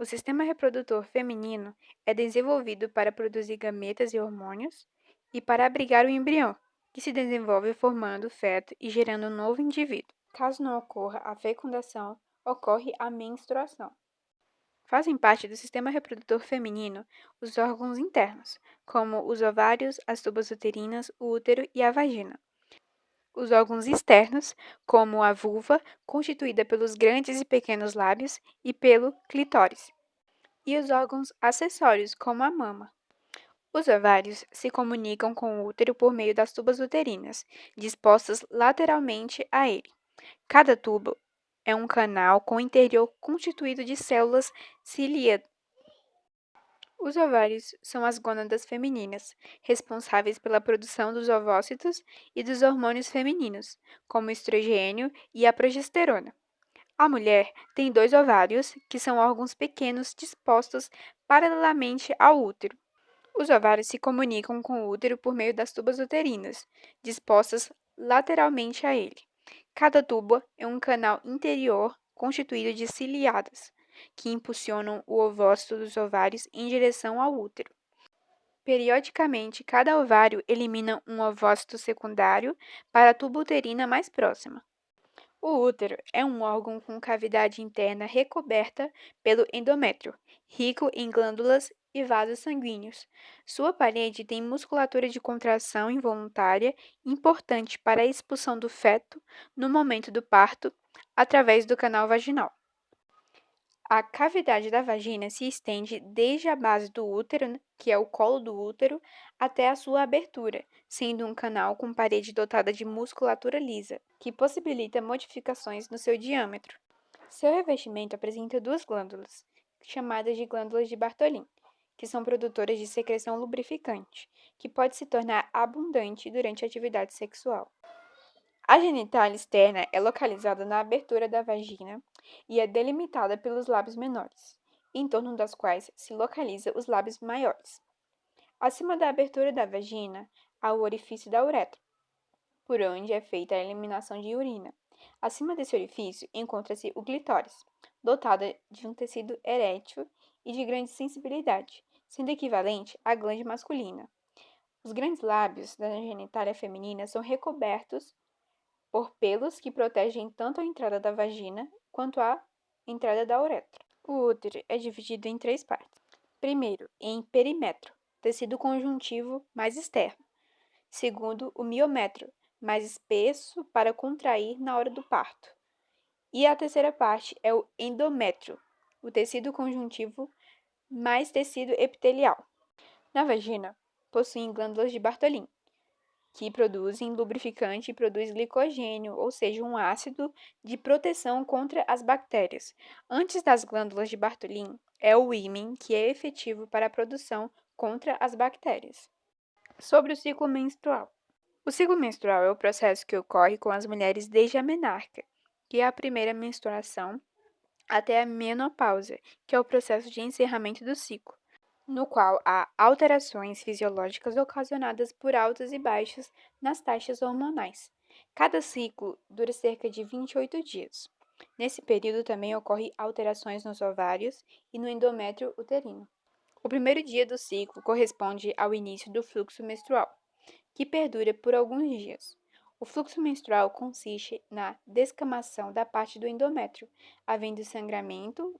O sistema reprodutor feminino é desenvolvido para produzir gametas e hormônios e para abrigar o embrião, que se desenvolve formando o feto e gerando um novo indivíduo. Caso não ocorra a fecundação, ocorre a menstruação. Fazem parte do sistema reprodutor feminino os órgãos internos, como os ovários, as tubas uterinas, o útero e a vagina. Os órgãos externos, como a vulva, constituída pelos grandes e pequenos lábios, e pelo clitóris. E os órgãos acessórios, como a mama. Os ovários se comunicam com o útero por meio das tubas uterinas, dispostas lateralmente a ele. Cada tubo é um canal com interior constituído de células ciliadas. Os ovários são as gônadas femininas, responsáveis pela produção dos ovócitos e dos hormônios femininos, como o estrogênio e a progesterona. A mulher tem dois ovários, que são órgãos pequenos dispostos paralelamente ao útero. Os ovários se comunicam com o útero por meio das tubas uterinas, dispostas lateralmente a ele. Cada tuba é um canal interior constituído de ciliadas, que impulsionam o ovócito dos ovários em direção ao útero. Periodicamente, cada ovário elimina um ovócito secundário para a tuba uterina mais próxima. O útero é um órgão com cavidade interna recoberta pelo endométrio, rico em glândulas e vasos sanguíneos. Sua parede tem musculatura de contração involuntária importante para a expulsão do feto no momento do parto através do canal vaginal. A cavidade da vagina se estende desde a base do útero, que é o colo do útero, até a sua abertura, sendo um canal com parede dotada de musculatura lisa, que possibilita modificações no seu diâmetro. Seu revestimento apresenta duas glândulas, chamadas de glândulas de Bartholin, que são produtoras de secreção lubrificante, que pode se tornar abundante durante a atividade sexual. A genitália externa é localizada na abertura da vagina e é delimitada pelos lábios menores, em torno das quais se localiza os lábios maiores. Acima da abertura da vagina há o orifício da uretra, por onde é feita a eliminação de urina. Acima desse orifício encontra-se o clitóris, dotada de um tecido erétil e de grande sensibilidade, sendo equivalente à glande masculina. Os grandes lábios da genitália feminina são recobertos por pelos que protegem tanto a entrada da vagina quanto a entrada da uretra. O útero é dividido em três partes. Primeiro, em perimetro, tecido conjuntivo mais externo. Segundo, o miométrio, mais espesso para contrair na hora do parto. E a terceira parte é o endométrio, o tecido conjuntivo mais tecido epitelial. Na vagina, possuem glândulas de Bartholin, que produzem lubrificante e produz glicogênio, ou seja, um ácido de proteção contra as bactérias. Antes das glândulas de Bartholin, é o ímen, que é efetivo para a produção contra as bactérias. Sobre o ciclo menstrual. O ciclo menstrual é o processo que ocorre com as mulheres desde a menarca, que é a primeira menstruação, até a menopausa, que é o processo de encerramento do ciclo, no qual há alterações fisiológicas ocasionadas por altas e baixas nas taxas hormonais. Cada ciclo dura cerca de 28 dias. Nesse período também ocorrem alterações nos ovários e no endométrio uterino. O primeiro dia do ciclo corresponde ao início do fluxo menstrual, que perdura por alguns dias. O fluxo menstrual consiste na descamação da parte do endométrio, havendo sangramento,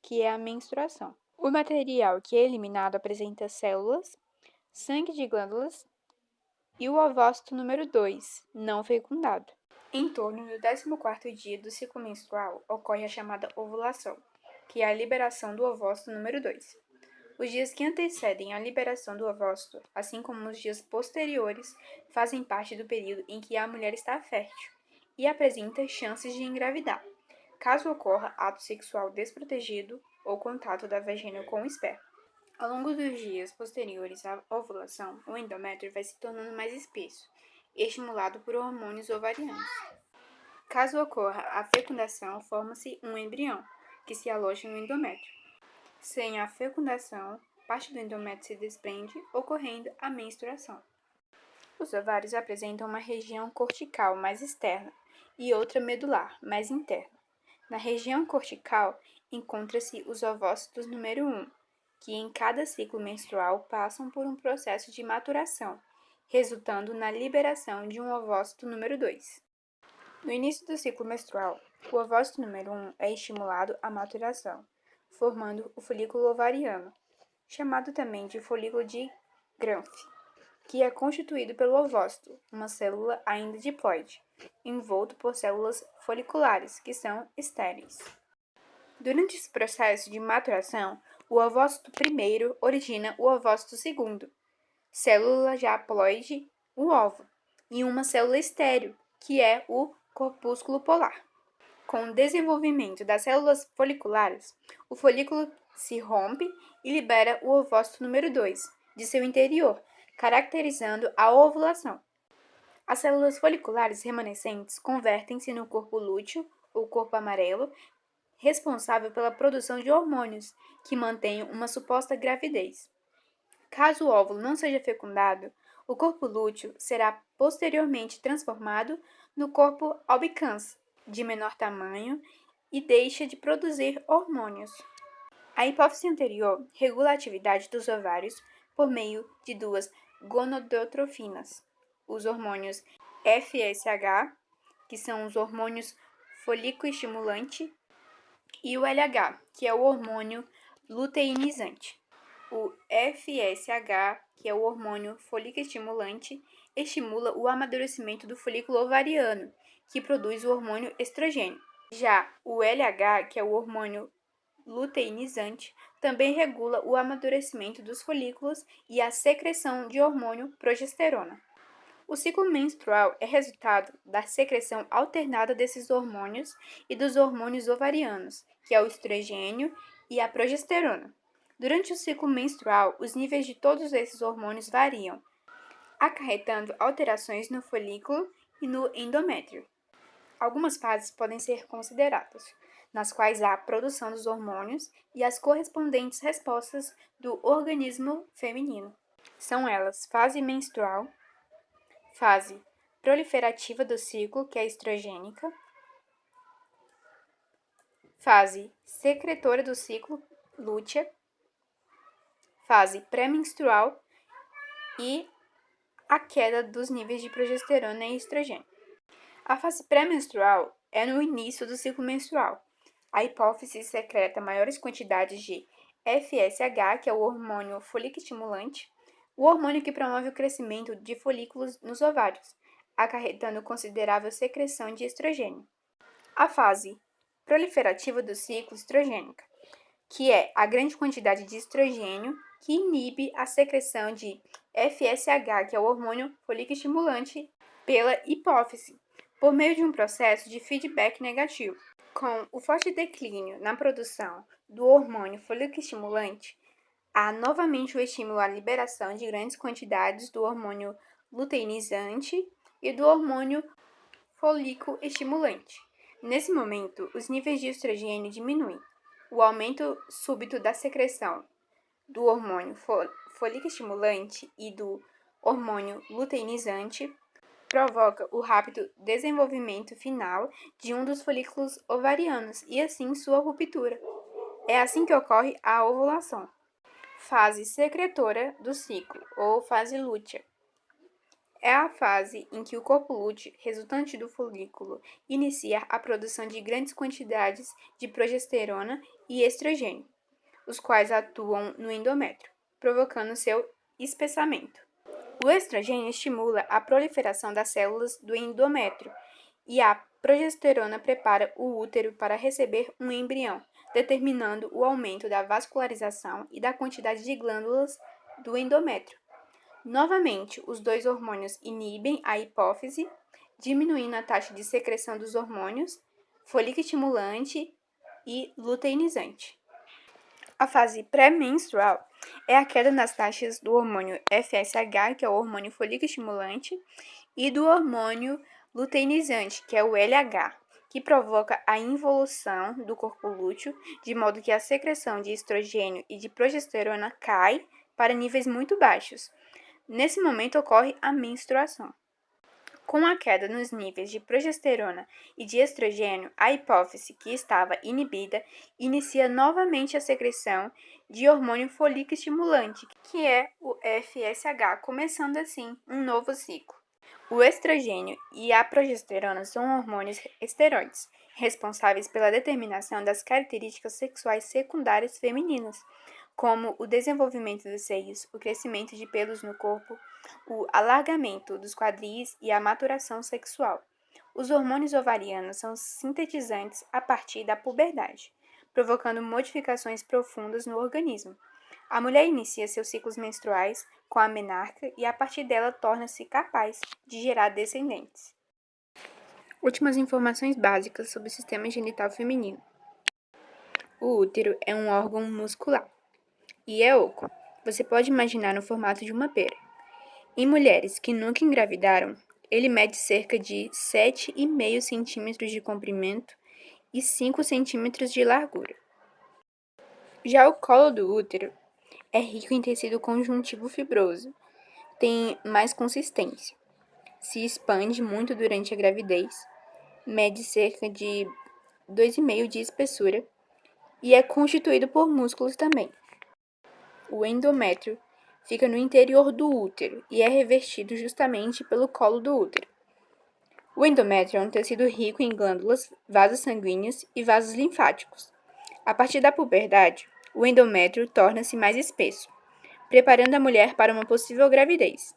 que é a menstruação. O material que é eliminado apresenta células, sangue de glândulas e o ovócito número 2, não fecundado. Em torno do 14º dia do ciclo menstrual ocorre a chamada ovulação, que é a liberação do ovócito número 2. Os dias que antecedem a liberação do ovócito, assim como os dias posteriores, fazem parte do período em que a mulher está fértil e apresenta chances de engravidar, caso ocorra ato sexual desprotegido ou contato da vagina com o esperma. Ao longo dos dias posteriores à ovulação, o endométrio vai se tornando mais espesso, estimulado por hormônios ovarianos. Caso ocorra a fecundação, forma-se um embrião, que se aloja no endométrio. Sem a fecundação, parte do endométrio se desprende, ocorrendo a menstruação. Os ovários apresentam uma região cortical mais externa e outra medular, mais interna. Na região cortical encontra-se os ovócitos número 1, que em cada ciclo menstrual passam por um processo de maturação, resultando na liberação de um ovócito número 2. No início do ciclo menstrual, o ovócito número 1 é estimulado à maturação, formando o folículo ovariano, chamado também de folículo de Graafier, que é constituído pelo ovócito, uma célula ainda diploide, envolto por células foliculares, que são estéreis. Durante esse processo de maturação, o ovócito primeiro origina o ovócito segundo, célula já haploide, o óvulo, e uma célula estéril, que é o corpúsculo polar. Com o desenvolvimento das células foliculares, o folículo se rompe e libera o ovócito número 2 de seu interior, caracterizando a ovulação. As células foliculares remanescentes convertem-se no corpo lúteo, ou corpo amarelo, responsável pela produção de hormônios que mantêm uma suposta gravidez. Caso o óvulo não seja fecundado, o corpo lúteo será posteriormente transformado no corpo albicans, de menor tamanho, e deixa de produzir hormônios. A hipófise anterior regula a atividade dos ovários por meio de duas gonadotrofinas, os hormônios FSH, que são os hormônios folículo-estimulante, e o LH, que é o hormônio luteinizante. O FSH, que é o hormônio folículo-estimulante, estimula o amadurecimento do folículo ovariano, que produz o hormônio estrogênio. Já o LH, que é o hormônio luteinizante, também regula o amadurecimento dos folículos e a secreção de hormônio progesterona. O ciclo menstrual é resultado da secreção alternada desses hormônios e dos hormônios ovarianos, que é o estrogênio e a progesterona. Durante o ciclo menstrual, os níveis de todos esses hormônios variam, acarretando alterações no folículo e no endométrio. Algumas fases podem ser consideradas, nas quais há a produção dos hormônios e as correspondentes respostas do organismo feminino. São elas fase menstrual, fase proliferativa do ciclo, que é estrogênica, fase secretora do ciclo, lútea, fase pré-menstrual e a queda dos níveis de progesterona e estrogênio. A fase pré-menstrual é no início do ciclo menstrual. A hipófise secreta maiores quantidades de FSH, que é o hormônio folículo-estimulante, o hormônio que promove o crescimento de folículos nos ovários, acarretando considerável secreção de estrogênio. A fase proliferativa do ciclo, estrogênica, que é a grande quantidade de estrogênio que inibe a secreção de FSH, que é o hormônio folículo-estimulante, pela hipófise, por meio de um processo de feedback negativo. Com o forte declínio na produção do hormônio folículo-estimulante, há novamente o estímulo à liberação de grandes quantidades do hormônio luteinizante e do hormônio folículo-estimulante. Nesse momento, os níveis de estrogênio diminuem. O aumento súbito da secreção do hormônio folículo-estimulante e do hormônio luteinizante provoca o rápido desenvolvimento final de um dos folículos ovarianos e assim sua ruptura. É assim que ocorre a ovulação. Fase secretora do ciclo, ou fase lútea. É a fase em que o corpo lúteo, resultante do folículo, inicia a produção de grandes quantidades de progesterona e estrogênio, os quais atuam no endométrio, provocando seu espessamento. O estrogênio estimula a proliferação das células do endométrio e a progesterona prepara o útero para receber um embrião, determinando o aumento da vascularização e da quantidade de glândulas do endométrio. Novamente, os dois hormônios inibem a hipófise, diminuindo a taxa de secreção dos hormônios folículo-estimulante e luteinizante. A fase pré-menstrual é a queda nas taxas do hormônio FSH, que é o hormônio folículo-estimulante, e do hormônio luteinizante, que é o LH, que provoca a involução do corpo lúteo, de modo que a secreção de estrogênio e de progesterona cai para níveis muito baixos. Nesse momento ocorre a menstruação. Com a queda nos níveis de progesterona e de estrogênio, a hipófise, que estava inibida, inicia novamente a secreção de hormônio folico-estimulante, que é o FSH, começando assim um novo ciclo. O estrogênio e a progesterona são hormônios esteroides, responsáveis pela determinação das características sexuais secundárias femininas, como o desenvolvimento dos seios, o crescimento de pelos no corpo, o alargamento dos quadris e a maturação sexual. Os hormônios ovarianos são sintetizantes a partir da puberdade, provocando modificações profundas no organismo. A mulher inicia seus ciclos menstruais com a menarca e a partir dela torna-se capaz de gerar descendentes. Últimas informações básicas sobre o sistema genital feminino. O útero é um órgão muscular e é oco. Você pode imaginar no formato de uma pera. Em mulheres que nunca engravidaram, ele mede cerca de 7,5 centímetros de comprimento e 5 centímetros de largura. Já o colo do útero é rico em tecido conjuntivo fibroso, tem mais consistência, se expande muito durante a gravidez, mede cerca de 2,5 de espessura e é constituído por músculos também. O endométrio fica no interior do útero e é revestido justamente pelo colo do útero. O endométrio é um tecido rico em glândulas, vasos sanguíneos e vasos linfáticos. A partir da puberdade, o endométrio torna-se mais espesso, preparando a mulher para uma possível gravidez.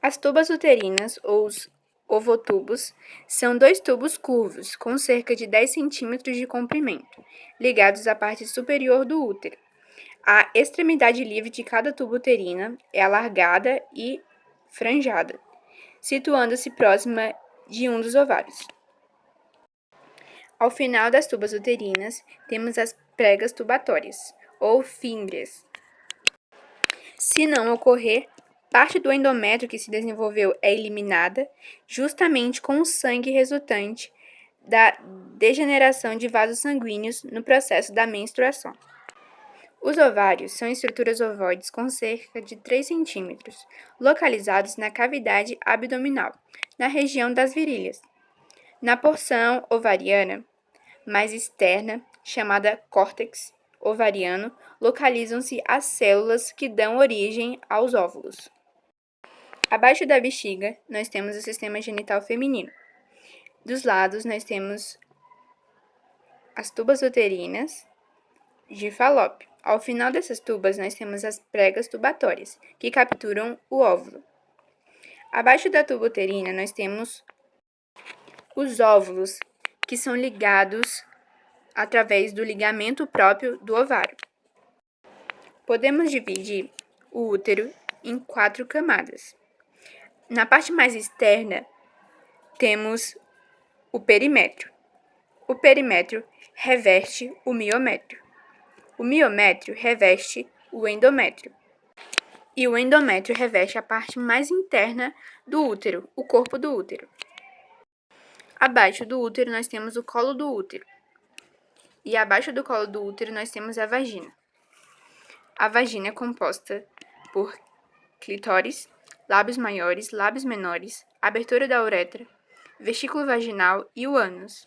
As tubas uterinas, ou os ovotubos, são dois tubos curvos, com cerca de 10 centímetros de comprimento, ligados à parte superior do útero. A extremidade livre de cada tubo uterina é alargada e franjada, situando-se próxima de um dos ovários. Ao final das tubas uterinas, temos as pregas tubatórias, ou fímbrias. Se não ocorrer, parte do endométrio que se desenvolveu é eliminada, justamente com o sangue resultante da degeneração de vasos sanguíneos no processo da menstruação. Os ovários são estruturas ovoides com cerca de 3 centímetros, localizados na cavidade abdominal, na região das virilhas. Na porção ovariana mais externa, chamada córtex ovariano, localizam-se as células que dão origem aos óvulos. Abaixo da bexiga, nós temos o sistema genital feminino. Dos lados, nós temos as tubas uterinas de Falópio. Ao final dessas tubas, nós temos as pregas tubatórias, que capturam o óvulo. Abaixo da tuba uterina, nós temos os óvulos, que são ligados através do ligamento próprio do ovário. Podemos dividir o útero em 4 camadas. Na parte mais externa, temos o perimétrio. O perimétrio reveste o miométrio. O miométrio reveste o endométrio. E o endométrio reveste a parte mais interna do útero, o corpo do útero. Abaixo do útero, nós temos o colo do útero. E abaixo do colo do útero, nós temos a vagina. A vagina é composta por clitóris, lábios maiores, lábios menores, abertura da uretra, vesículo vaginal e o ânus.